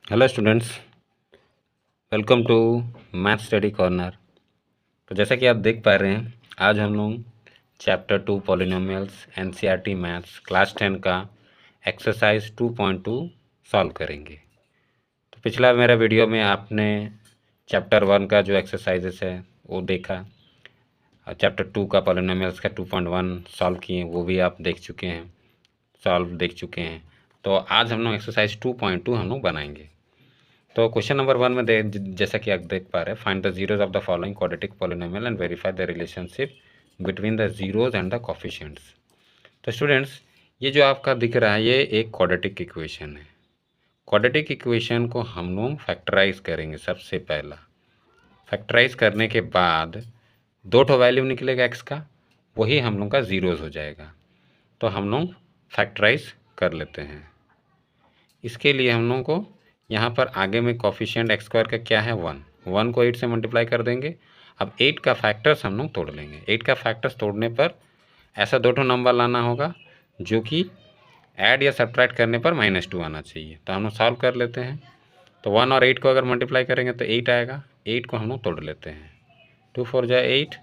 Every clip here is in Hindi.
Hello students, welcome to Math Study Corner. तो जैसा कि आप देख पा रहे हैं, आज हम लोग chapter 2 polynomials NCERT maths class 10 का एक्सरसाइज 2.2 सॉल्व करेंगे। तो पिछला मेरा वीडियो में आपने चैप्टर 1 का जो एक्सरसाइजेस है वो देखा, और चैप्टर 2 का पॉलिनोमियल्स का 2.1 सॉल्व किए, वो भी आप देख चुके हैं। तो आज हम लोग एक्सरसाइज 2.2 हम लोग बनाएंगे। तो क्वेश्चन नंबर 1 में जैसा कि आप देख पा रहे हैं, find the zeros of the following quadratic polynomial and verify the relationship between the zeros and the coefficients. तो स्टूडेंट्स, ये जो आपका दिख रहा है ये एक क्वाड्रेटिक इक्वेशन है। क्वाड्रेटिक इक्वेशन को हम लोग फैक्टराइज करेंगे। सबसे पहला फैक्टराइज करने के बाद दो ठो वैल्यू निकलेगा एक्स का, वही हम लोग का जीरोज हो जाएगा। तो हम लोग फैक्टराइज कर लेते हैं। इसके लिए हम लोगों को यहाँ पर आगे में कोफिशिएंट एक्स स्क्वायर का क्या है 1 को 8 से मल्टीप्लाई कर देंगे। अब 8 का फैक्टर्स हम लोग तोड़ लेंगे। 8 का फैक्टर्स तोड़ने पर ऐसा दो ठो नंबर लाना होगा जो कि ऐड या सब्ट्रैक्ट करने पर -2 आना चाहिए। तो हम लोग सॉल्व कर लेते हैं। तो 1 और 8 को अगर मल्टीप्लाई करेंगे तो 8 आएगा। 8 को हम लोग तोड़ लेते हैं। 2 4 जा 8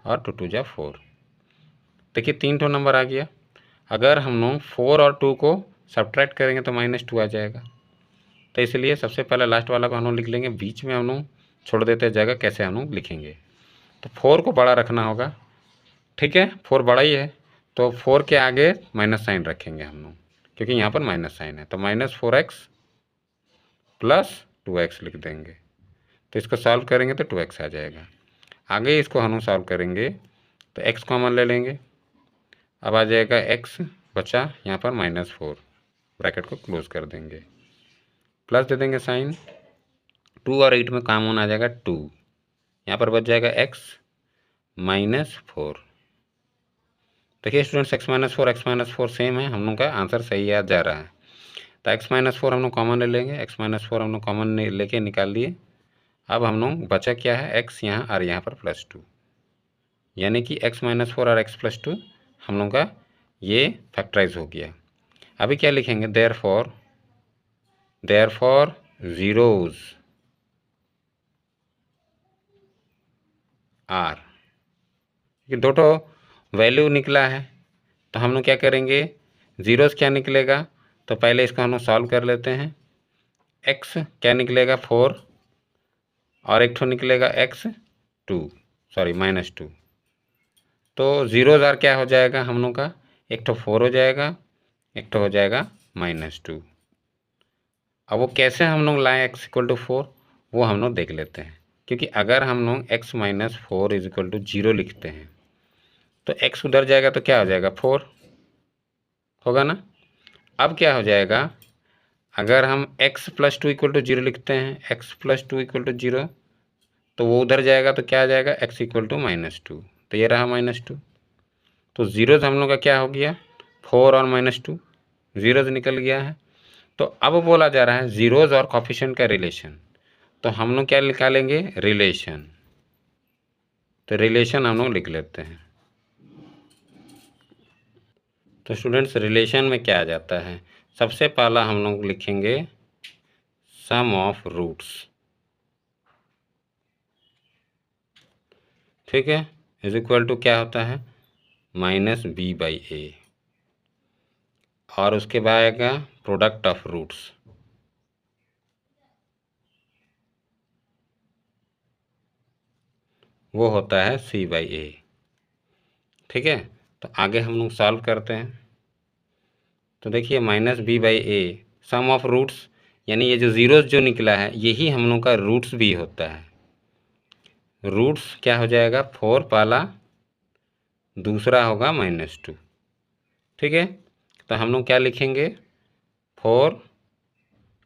और 2 2 जा 4। देखिए 3 ठो नंबर आ गया। अगर हम लोग 4 और 2 को सब्ट्रैक्ट करेंगे तो -2 आ जाएगा। तो इसलिए सबसे पहले लास्ट वाला को हम लोग लिख लेंगे, बीच में हम लोग छोड़ देते हैं जगह। कैसे हम लोग लिखेंगे? तो 4 को बड़ा रखना होगा, ठीक है, 4 बड़ा ही है, तो 4 के आगे माइनस साइन रखेंगे हम लोग, क्योंकि यहाँ पर माइनस साइन है। तो -4x + 2x लिख देंगे। तो इसको सॉल्व करेंगे तो 2x आ जाएगा। आगे इसको हम लोग सॉल्व करेंगे तो x कॉमन ले लेंगे। अब आ जाएगा x बचा यहाँ पर -4, ब्रैकेट को क्लोज कर देंगे, प्लस दे देंगे साइन। 2 और 8 में कॉमन आ जाएगा 2, यहाँ पर बच जाएगा x -4। देखिए स्टूडेंट्स, x-4 सेम है, हम लोग का आंसर सही याद जा रहा है। तो x-4 हम लोग कॉमन ले लेंगे। x-4 हम लोग कॉमन लेके निकाल लिए। अब हम लोग बचा क्या है, x यहाँ और यहाँ पर +2, यानी कि x-4 और x + 2 हम लोग का ये फैक्टराइज हो गया। अभी क्या लिखेंगे, देयरफॉर जीरोज आर। दो ठो वैल्यू निकला है तो हम लोग क्या करेंगे, जीरोस क्या निकलेगा, तो पहले इसको हम लोग सॉल्व कर लेते हैं। x क्या निकलेगा 4 और एक ठो निकलेगा -2। तो जीरोज आर क्या हो जाएगा हम लोग का, एक ठो 4 हो जाएगा, एक ठो हो जाएगा -2। अब वो कैसे हम लोग लाएँ x = 4, वो हम लोग देख लेते हैं। क्योंकि अगर हम लोग x - 4 = 0 लिखते हैं तो x उधर जाएगा तो क्या हो जाएगा, 4 होगा ना। अब क्या हो जाएगा, अगर हम x + 2 = 0 लिखते हैं, x + 2 = 0, तो वो उधर जाएगा तो क्या आ जाएगा, x = -2। तो ये रहा -2। तो जीरोज हम लोग का क्या हो गया, 4 और -2, जीरोज निकल गया है। तो अब बोला जा रहा है जीरोज और कोफिशिएंट का रिलेशन। तो हम लोग क्या निकालेंगे, रिलेशन। तो रिलेशन हम लोग लिख लेते हैं। तो स्टूडेंट्स, रिलेशन में क्या आ जाता है, सबसे पहला हम लोग लिखेंगे सम ऑफ रूट्स, ठीक है, = क्या होता है, -b/a। और उसके बाद आएगा प्रोडक्ट ऑफ रूट्स, वो होता है c/a, ठीक है। तो आगे हम लोग सॉल्व करते हैं। तो देखिए -b/a सम ऑफ रूट्स, यानी ये जो जीरोस जो निकला है यही हम लोग का रूट्स भी होता है। रूट्स क्या हो जाएगा, 4 पहला, दूसरा होगा -2, ठीक है। तो हम लोग क्या लिखेंगे, 4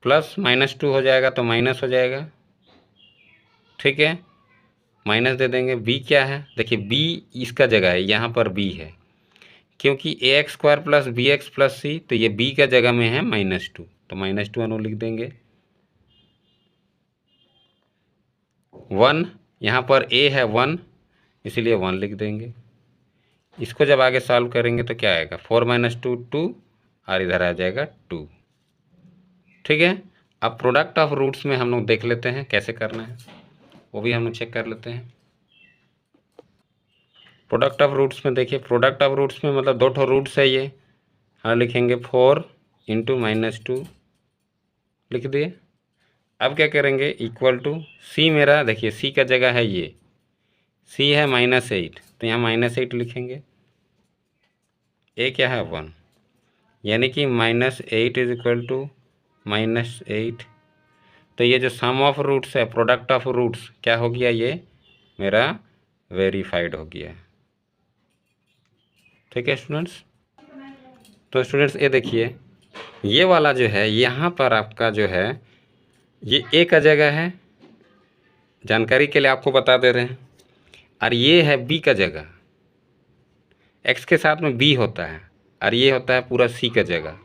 + -2 हो जाएगा तो माइनस हो जाएगा, ठीक है, माइनस दे देंगे। b क्या है, देखिए b इसका जगह है, यहाँ पर b है, क्योंकि ax² + bx + c, तो ये b का जगह में है -2, तो -2 हम लोग लिख देंगे। 1 यहाँ पर a है 1, इसीलिए 1 लिख देंगे। इसको जब आगे सॉल्व करेंगे तो क्या आएगा, 4 - 2 2, और इधर आ जाएगा 2, ठीक है। अब प्रोडक्ट ऑफ रूट्स में हम लोग देख लेते हैं कैसे करना है, वो भी हम लोग चेक कर लेते हैं। प्रोडक्ट ऑफ रूट्स में देखिए, प्रोडक्ट ऑफ रूट्स में मतलब दो ठो रूट्स है ये, हम लिखेंगे 4 इंटू -2 लिख दिए। अब क्या करेंगे, इक्वल टू सी, मेरा देखिए सी का जगह है ये, सी है -8, तो यहाँ -8 लिखेंगे। ए क्या है 1, यानी कि -8 इज इक्वल टू -8। तो ये जो सम ऑफ रूट्स है, प्रोडक्ट ऑफ रूट्स क्या हो गया, ये मेरा वेरीफाइड हो गया। ठीक है स्टूडेंट्स। तो स्टूडेंट्स ये देखिए, ये वाला जो है यहाँ पर आपका जो है ये ए का जगह है, जानकारी के लिए आपको बता दे रहे हैं, और ये है बी का जगह, एक्स के साथ में बी होता है, और ये होता है पूरा सी का जगह।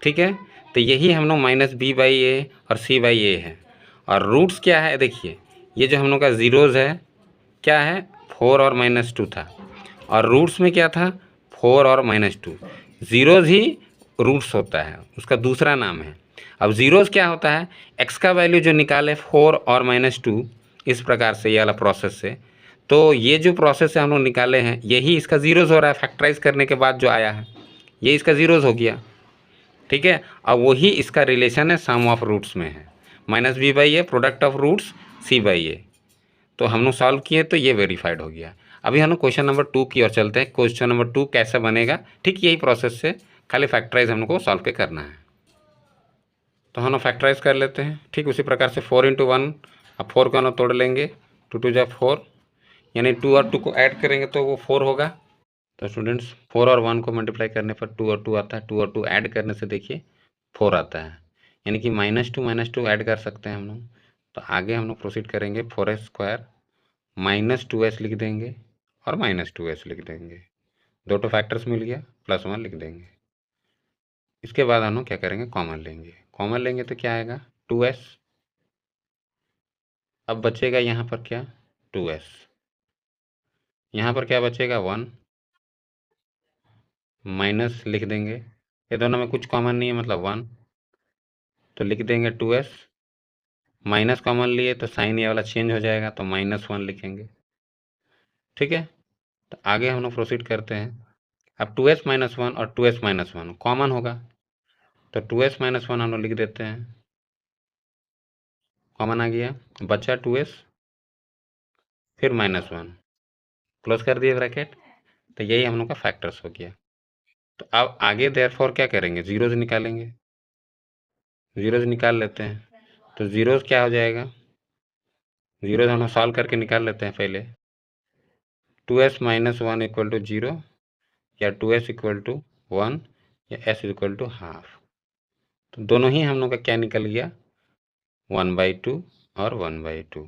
ठीक है, तो यही हम लोग -b/a और c/a है। और रूट्स क्या है, देखिए ये जो हम लोग का ज़ीरोज़ है क्या है, 4 और -2 था, और रूट्स में क्या था, 4 और -2। ज़ीरोज़ ही रूट्स होता है, उसका दूसरा नाम है। अब ज़ीरोज़ क्या होता है, एक्स का वैल्यू जो निकाले 4 और -2, इस प्रकार से ये वाला प्रोसेस से, तो ये जो प्रोसेस से हम लोग निकाले हैं यही इसका ज़ीरोज़ हो रहा है, फैक्टराइज करने के बाद जो आया है ये इसका ज़ीरोज़ हो गया। ठीक है, अब वही इसका रिलेशन है सम ऑफ रूट्स में है, -b/a product of roots c/a। तो हम लोग सॉल्व किए तो ये वेरीफाइड हो गया। अभी हम लोग क्वेश्चन नंबर 2 की ओर चलते हैं। क्वेश्चन नंबर 2 कैसे बनेगा, ठीक यही प्रोसेस से, खाली फैक्टराइज हम लोग को सॉल्व पे करना है। तो हम लोग फैक्टराइज कर लेते हैं, ठीक उसी प्रकार से 4 × 1, अब 4 को हम लोग तोड़ लेंगे, 2 × 2 = 4, यानी 2 और 2 को ऐड करेंगे तो वो 4 होगा। तो स्टूडेंट्स 4 और 1 को मल्टीप्लाई करने पर 2 और 2 आता है, 2 और 2 ऐड करने से देखिए 4 आता है, यानी कि -2 ऐड कर सकते हैं हम लोग। तो आगे हम लोग प्रोसीड करेंगे, 4s² -2s लिख देंगे और -2s लिख देंगे, दो तो फैक्टर्स मिल गया, +1 लिख देंगे। इसके बाद हम लोग क्या करेंगे, कॉमन लेंगे, कॉमन लेंगे तो क्या आएगा 2s। अब बचेगा यहाँ पर क्या 2s, यहाँ पर क्या बचेगा 1, माइनस लिख देंगे, ये दोनों में कुछ कॉमन नहीं है मतलब 1, तो लिख देंगे 2s, माइनस कॉमन लिए तो साइन ये वाला चेंज हो जाएगा तो -1 लिखेंगे। ठीक है, तो आगे हम लोग प्रोसीड करते हैं। अब 2s - 1 और 2s - 1 कॉमन होगा, तो 2s - 1 हम लोग लिख देते हैं, कॉमन आ गया, बचा 2s फिर -1, क्लोज कर दिए ब्रैकेट। तो यही हम लोग का फैक्टर्स हो गया। तो अब आगे देयरफॉर क्या करेंगे, ज़ीरोज़ निकालेंगे, ज़ीरोज़ निकाल लेते हैं। तो ज़ीरोज़ क्या हो जाएगा, ज़ीरोज़ हम लोग सॉल्व करके निकाल लेते हैं पहले। 2s - 1 = 0, या 2s = 1, या s = ½ तो दोनों ही हम लोग का क्या निकल गया 1/2 और 1/2।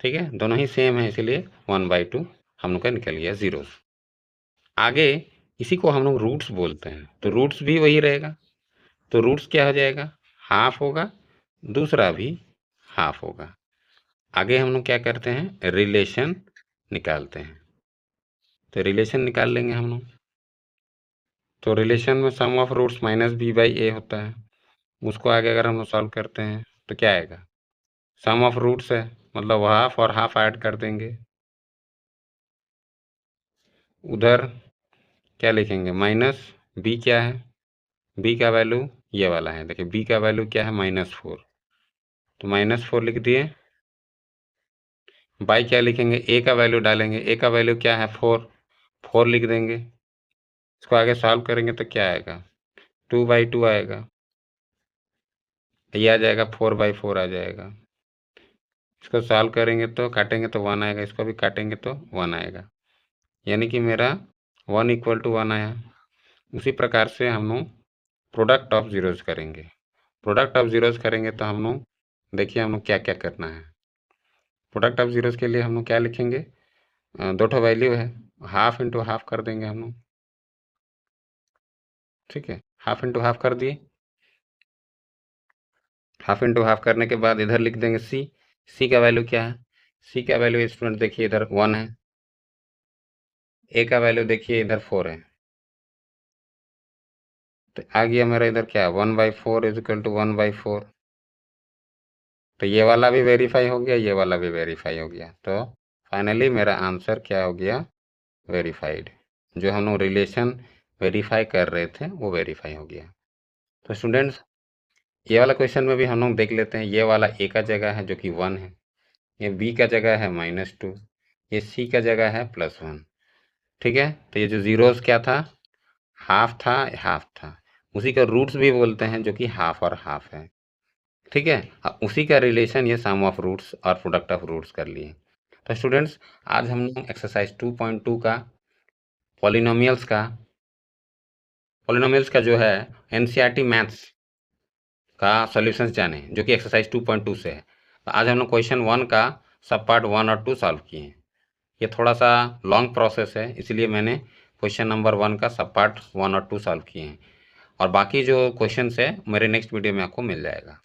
ठीक है, दोनों ही सेम है इसलिए 1/2 हम लोग का निकल गया ज़ीरोज़। आगे इसी को हम लोग रूट्स बोलते हैं, तो रूट्स भी वही रहेगा। तो रूट्स क्या हो जाएगा, हाफ होगा, दूसरा भी हाफ होगा। आगे हम लोग क्या करते हैं, रिलेशन निकालते हैं। तो रिलेशन निकाल लेंगे हम लोग। तो रिलेशन में सम ऑफ रूट्स -b/a होता है, उसको आगे अगर हम लोग सॉल्व करते हैं तो क्या आएगा, सम ऑफ रूट्स है मतलब हाफ और हाफ ऐड कर देंगे, उधर क्या लिखेंगे -b, क्या है b का वैल्यू ये वाला है, देखिए b का वैल्यू क्या है -4, तो -4 लिख दिए। बाई क्या लिखेंगे, a का वैल्यू डालेंगे, a का वैल्यू क्या है 4, 4 लिख देंगे। इसको आगे सॉल्व करेंगे तो क्या आएगा 2/2 आएगा, ये आ जाएगा 4/4 आ जाएगा। इसको सॉल्व करेंगे तो काटेंगे तो 1 आएगा, इसको भी काटेंगे तो 1 आएगा, यानी कि मेरा 1 = 1 आया। उसी प्रकार से हम लोग प्रोडक्ट ऑफ ज़ीरोज़ करेंगे। प्रोडक्ट ऑफ ज़ीरोज़ करेंगे तो हम लोग देखिए हम लोग क्या क्या करना है। प्रोडक्ट ऑफ ज़ीरोज़ के लिए हम लोग क्या लिखेंगे, दो ठो वैल्यू है, हाफ इंटू हाफ कर देंगे हम लोग। ठीक है, हाफ इंटू हाफ कर दिए, हाफ इंटू हाफ करने के बाद इधर लिख देंगे सी, सी का वैल्यू क्या है, सी का वैल्यू स्टूडेंट देखिए इधर 1 है, ए का वैल्यू देखिए इधर 4 है, तो आ गया मेरा इधर क्या 1/4 = 1/4। तो ये वाला भी वेरीफाई हो गया, ये वाला भी वेरीफाई हो गया। तो फाइनली मेरा आंसर क्या हो गया? वेरीफाइड। जो हम लोग रिलेशन वेरीफाई कर रहे थे वो वेरीफाई हो गया। तो स्टूडेंट्स, ये वाला क्वेश्चन में भी हम लोग देख लेते हैं। ये वाला ए का जगह है जो कि 1 है, ये बी का जगह है -2, ये सी का जगह है +1। ठीक है, तो ये जो जीरोस क्या था? हाफ था, हाफ था। उसी का रूट्स भी बोलते हैं जो कि हाफ और हाफ है। ठीक है, उसी का रिलेशन ये सम ऑफ रूट्स और प्रोडक्ट ऑफ रूट्स कर लिए। तो स्टूडेंट्स, आज हम लोग एक्सरसाइज 2.2 का पॉलिनोमियल्स का जो है एनसीईआरटी मैथ्स का सॉल्यूशंस जाने, जो कि एक्सरसाइज 2.2 से है। तो आज हम लोग क्वेश्चन 1 का सब पार्ट 1 और 2 सॉल्व किए हैं। ये थोड़ा सा लॉन्ग प्रोसेस है, इसलिए मैंने क्वेश्चन नंबर 1 का सब पार्ट 1 और 2 सॉल्व किए हैं, और बाकी जो क्वेश्चंस है मेरे नेक्स्ट वीडियो में आपको मिल जाएगा।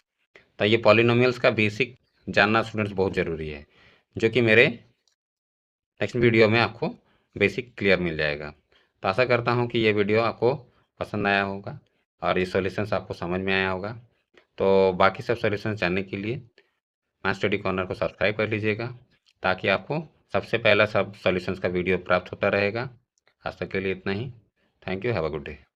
तो ये पॉलिनोमियल्स का बेसिक जानना स्टूडेंट्स बहुत ज़रूरी है, जो कि मेरे नेक्स्ट वीडियो में आपको बेसिक क्लियर मिल जाएगा। तो आशा करता हूँ कि ये वीडियो आपको पसंद आया होगा और ये सॉल्यूशंस आपको समझ में आया होगा। तो बाकी सब सॉल्यूशंस जानने के लिए मैथ स्टडी कॉर्नर को सब्सक्राइब कर लीजिएगा, ताकि आपको सबसे पहला सब सॉल्यूशंस का वीडियो प्राप्त होता रहेगा। आज तक के लिए इतना ही। Thank you, have a good day.